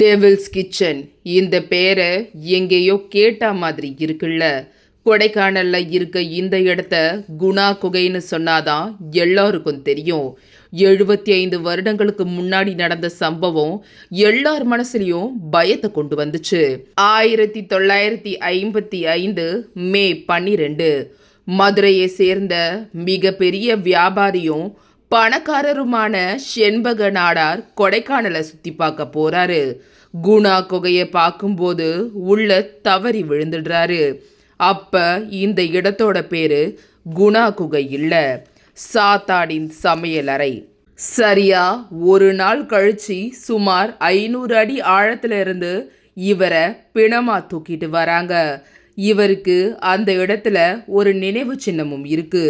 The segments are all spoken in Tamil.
டெவில்ஸ் கிச்சன் இந்த பேரை எங்கேயோ கேட்ட மாதிரி இருக்குல்ல. கொடைக்கானல்ல இருக்க இந்த இடத்த குணா குகைன்னு சொன்னாதான் எல்லாருக்கும் தெரியும். 75 வருடங்களுக்கு முன்னாடி நடந்த சம்பவம் எல்லார் மனசுலயும் பயத்தை கொண்டு வந்துச்சு. 1955 மே 12 மதுரையை சேர்ந்த மிகப்பெரிய வியாபாரியும் பணக்காரருமான செண்பக நாடார் கொடைக்கானலை சுற்றி பார்க்க போறாரு. குணா குகையை பார்க்கும்போது உள்ள தவறி விழுந்துடுறாரு. அப்ப இந்த இடத்தோட பேரு குணா குகை இல்ல, சாத்தானின் சமையலறை. சரியா ஒரு நாள் கழிச்சு சுமார் 500 அடி ஆழத்துல இருந்து இவரை பிணமா தூக்கிட்டு வராங்க. இவருக்கு அந்த இடத்துல ஒரு நினைவு சின்னமும் இருக்கு.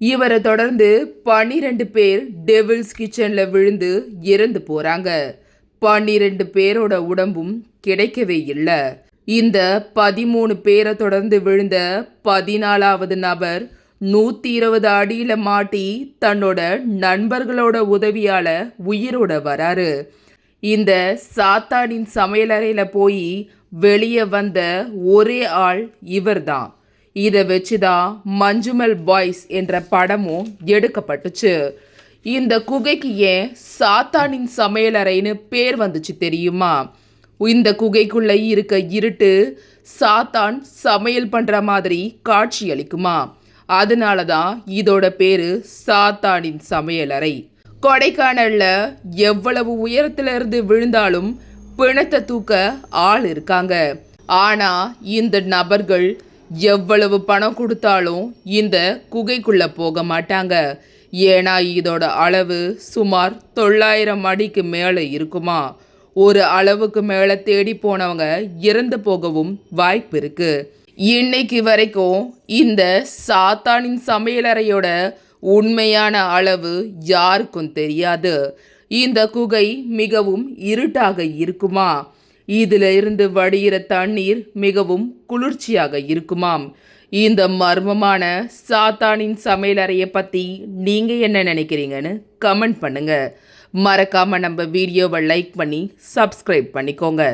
இவரை தொடர்ந்து 12 பேர் டெவில்ஸ் கிச்சன்ல விழுந்து இறந்து போறாங்க. 12 பேரோட உடம்பும் கிடைக்கவே இல்லை. இந்த 13 பேரை தொடர்ந்து விழுந்த 14வது நபர் 120 அடியில மாட்டி தன்னோட நண்பர்களோட உதவியால உயிரோட வராரு. இந்த சாத்தானின் சமையலறையில போய் வெளியே வந்த ஒரே ஆள் இவர்தான். இதை வச்சுதான் மஞ்சுமல் பாய்ஸ் என்ற படமும் எடுக்கப்பட்டுச்சு. இந்த குகைக்கு ஏன் சாத்தானின் சமையலறைன்னு பேர் வந்துச்சு தெரியுமா? இந்த குகைக்குள்ள இருக்க இருட்டு சாத்தான் சமையல் பண்ற மாதிரி காட்சி அளிக்குமா. அதனால தான் இதோட பேரு சாத்தானின் சமையலறை. கொடைக்கானல்ல எவ்வளவு உயரத்துல இருந்து விழுந்தாலும் பிணத்தை தூக்க ஆள் இருக்காங்க. ஆனா இந்த நபர்கள் எவ்வளவு பணம் கொடுத்தாலும் இந்த குகைக்குள்ள போக மாட்டாங்க. ஏன்னா இதோட அளவு சுமார் 900 அடிக்கு மேலே இருக்குமா. ஒரு அளவுக்கு மேலே தேடி போனவங்க இறந்து போகவும் வாய்ப்பு இருக்கு. இன்னைக்கு வரைக்கும் இந்த சாத்தானின் சமையலறையோட உண்மையான அளவு யாருக்கும் தெரியாது. இந்த குகை மிகவும் இருட்டாக இருக்குமா. இதுல இருந்து வடிகிற தண்ணீர் மிகவும் குளிர்ச்சியாக இருக்குமாம். இந்த மர்மமான சாத்தானின் சமையலறையை பத்தி நீங்க என்ன நினைக்கிறீங்கன்னு கமெண்ட் பண்ணுங்க. மறக்காம நம்ம வீடியோவை லைக் பண்ணி சப்ஸ்கிரைப் பண்ணிக்கோங்க.